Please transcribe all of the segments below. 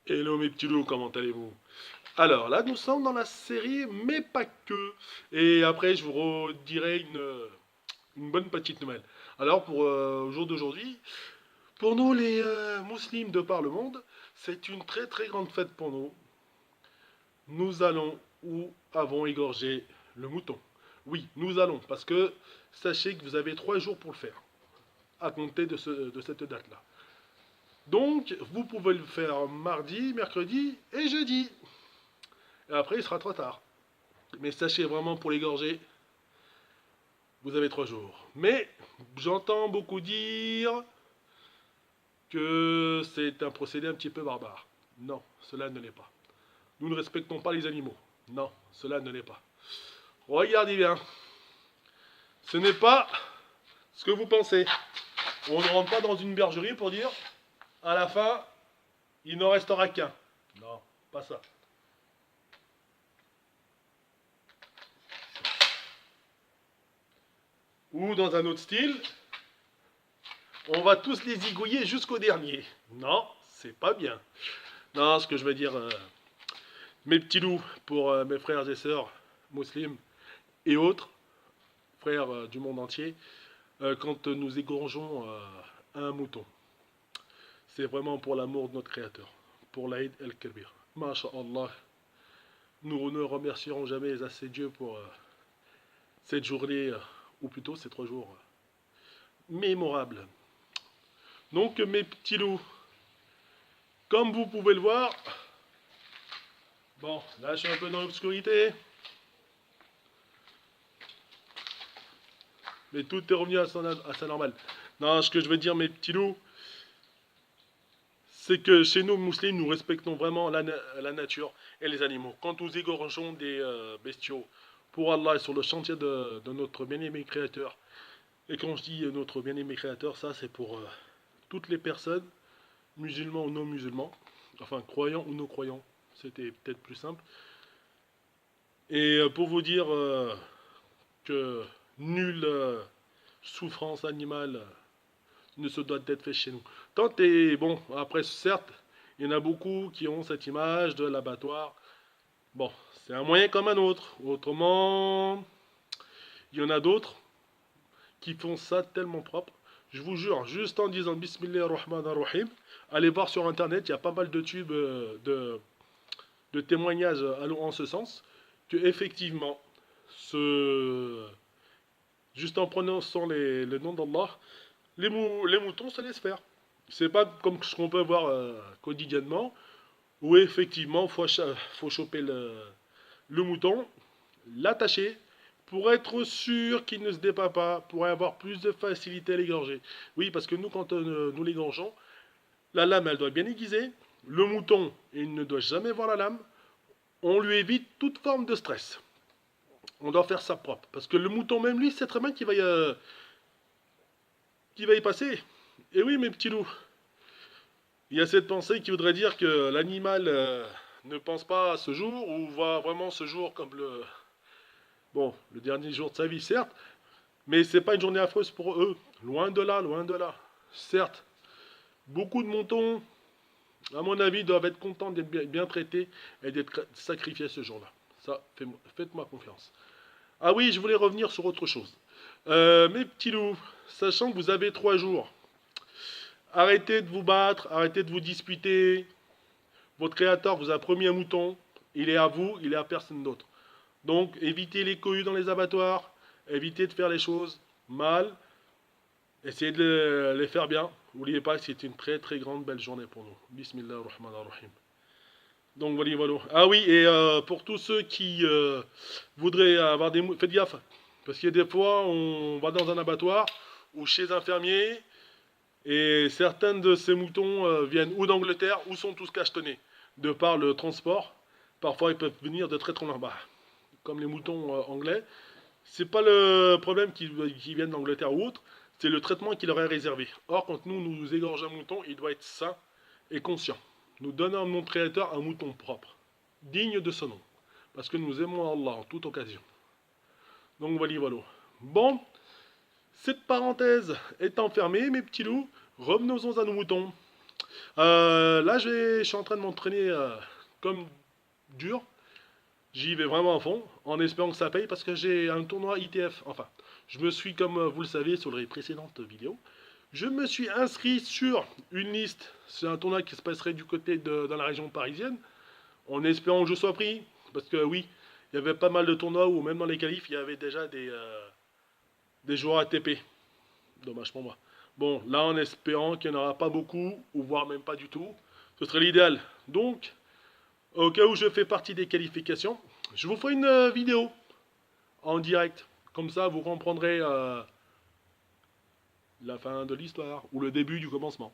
Hello mes petits loups, comment allez-vous? Alors là, nous sommes dans la série, mais pas que. Et après, je vous redirai une bonne petite nouvelle. Alors, pour au jour d'aujourd'hui, pour nous les musulmans de par le monde, c'est une très très grande fête pour nous. Nous allons ou avons égorgé le mouton. Oui, nous allons, parce que sachez que vous avez 3 jours pour le faire, à compter de cette date-là. Donc, vous pouvez le faire mardi, mercredi et jeudi. Et après, il sera trop tard. Mais sachez vraiment, pour l'égorger, vous avez 3 jours. Mais j'entends beaucoup dire que c'est un procédé un petit peu barbare. Non, cela ne l'est pas. Nous ne respectons pas les animaux. Non, cela ne l'est pas. Regardez bien. Ce n'est pas ce que vous pensez. On ne rentre pas dans une bergerie pour dire, à la fin, il n'en restera qu'un. Non, pas ça. Ou dans un autre style, on va tous les zigouiller jusqu'au dernier. Non, c'est pas bien. Non, ce que je veux dire, mes petits loups, pour mes frères et sœurs musulmans et autres, frères du monde entier, quand nous égorgeons un mouton, c'est vraiment pour l'amour de notre Créateur, pour l'Aïd el-Kabir. Masha'Allah, nous ne remercierons jamais assez Dieu pour cette journée, ou plutôt ces 3 jours mémorables. Donc, mes petits loups, comme vous pouvez le voir, bon, là je suis un peu dans l'obscurité, mais tout est revenu à sa normale. Non, ce que je veux dire, mes petits loups, c'est que chez nous, musulmans, nous respectons vraiment la nature et les animaux. Quand nous égorgeons des bestiaux pour Allah et sur le chantier de notre bien-aimé Créateur, et quand je dis notre bien-aimé Créateur, ça c'est pour toutes les personnes, musulmans ou non musulmans, enfin croyants ou non croyants, c'était peut-être plus simple. Et pour vous dire que nulle souffrance animale ne se doit d'être fait chez nous. Tant et bon, après certes, il y en a beaucoup qui ont cette image de l'abattoir. Bon, c'est un moyen comme un autre. Autrement, il y en a d'autres qui font ça tellement propre. Je vous jure, juste en disant Bismillah ar-Rahman ar-Rahim, allez voir sur internet, il y a pas mal de tubes de témoignages allant en ce sens, que effectivement, juste en prononçant le nom d'Allah, les moutons se laissent faire. C'est pas comme ce qu'on peut voir quotidiennement, où effectivement, faut choper le mouton, l'attacher, pour être sûr qu'il ne se débat pas, pour avoir plus de facilité à l'égorger. Oui, parce que nous, quand nous l'égorgeons, la lame, elle doit être bien aiguisée. Le mouton, il ne doit jamais voir la lame. On lui évite toute forme de stress. On doit faire ça propre. Parce que le mouton, même lui, sait très bien qu'il va y passer. Et oui, mes petits loups, il y a cette pensée qui voudrait dire que l'animal ne pense pas à ce jour, ou voit vraiment ce jour comme le dernier jour de sa vie, certes, mais c'est pas une journée affreuse pour eux. Loin de là, loin de là. Certes, beaucoup de moutons, à mon avis, doivent être contents d'être bien traités et d'être sacrifiés ce jour-là. Ça, faites-moi confiance. Ah oui, je voulais revenir sur autre chose. Mes petits loups, sachant que vous avez 3 jours, arrêtez de vous battre, arrêtez de vous disputer. Votre créateur vous a promis un mouton, il est à vous, il est à personne d'autre. Donc évitez les cohues dans les abattoirs, évitez de faire les choses mal, essayez de les faire bien. N'oubliez pas que c'est une très très grande belle journée pour nous. Bismillah ar-Rahman ar-Rahim. Donc voilà, voilà. Ah oui, et pour tous ceux qui voudraient avoir des moutons, faites gaffe. Parce qu'il y a des fois, on va dans un abattoir ou chez un fermier, et certains de ces moutons viennent ou d'Angleterre ou sont tous cachetonnés. De par le transport, parfois ils peuvent venir de très très loin. Bah, comme les moutons anglais, c'est pas le problème qu'ils viennent d'Angleterre ou autre, c'est le traitement qui leur est réservé. Or, quand nous égorgeons un mouton, il doit être sain et conscient. Nous donnons à mon créateur un mouton propre, digne de ce nom, parce que nous aimons Allah en toute occasion. Donc voilà, voilà. Bon, cette parenthèse étant fermée, mes petits loups, revenons à nos moutons. Là, je suis en train de m'entraîner comme dur. J'y vais vraiment à fond, en espérant que ça paye, parce que j'ai un tournoi ITF. Enfin, je me suis, comme vous le savez sur les précédentes vidéos, je me suis inscrit sur une liste. C'est un tournoi qui se passerait du côté dans la région parisienne, en espérant que je sois pris. Parce que oui, il y avait pas mal de tournois où même dans les qualifs, il y avait déjà des joueurs ATP. Dommage pour moi. Bon, là en espérant qu'il n'y en aura pas beaucoup, ou voire même pas du tout, ce serait l'idéal. Donc, au cas où je fais partie des qualifications, je vous ferai une vidéo en direct. Comme ça, vous comprendrez la fin de l'histoire, ou le début du commencement.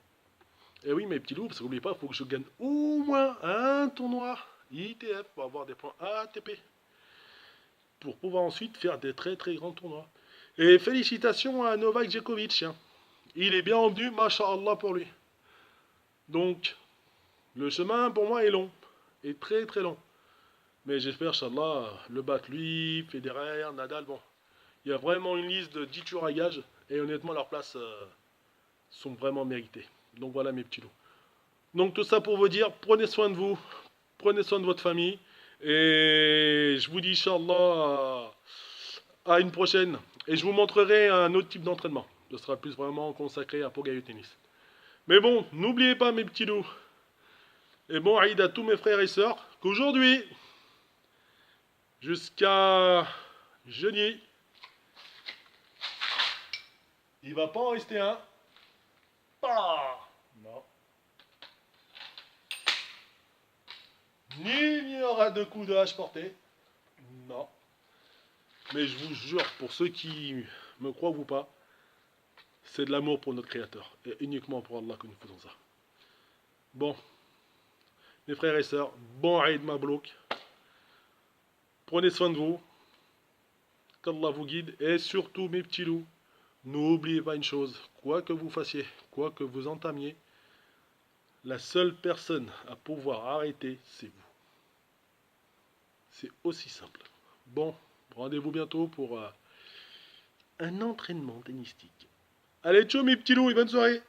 Et oui, mes petits loups, parce que n'oubliez pas, il faut que je gagne au moins un tournoi ITF pour avoir des points ATP. Pour pouvoir ensuite faire des très très grands tournois. Et félicitations à Novak Djokovic. Hein. Il est bien revenu, masha'Allah pour lui. Donc, le chemin pour moi est long. Est très très long. Mais j'espère, Inch'Allah, le battre lui, Federer, Nadal, bon. Il y a vraiment une liste de 10 tueurs à gages. Et honnêtement, leurs places sont vraiment méritées. Donc voilà mes petits loups. Donc tout ça pour vous dire, prenez soin de vous, prenez soin de votre famille. Et je vous dis, Inch'Allah, à une prochaine. Et je vous montrerai un autre type d'entraînement. Ce sera plus vraiment consacré à Pogaï tennis. Mais bon, n'oubliez pas mes petits loups. Et bon, Aïd à tous mes frères et sœurs, qu'aujourd'hui, jusqu'à jeudi, il va pas en rester un. Ah, non. Ni il n'y aura de coups de hache portés. Non. Mais je vous jure, pour ceux qui me croient ou pas, c'est de l'amour pour notre Créateur. Et uniquement pour Allah que nous faisons ça. Bon, mes frères et sœurs, bon Eid Mabrouk. Prenez soin de vous. Qu'Allah vous guide. Et surtout, mes petits loups, n'oubliez pas une chose. Quoi que vous fassiez, quoi que vous entamiez, la seule personne à pouvoir arrêter, c'est vous. C'est aussi simple. Bon, rendez-vous bientôt pour un entraînement tennistique. Allez, ciao mes petits loups et bonne soirée.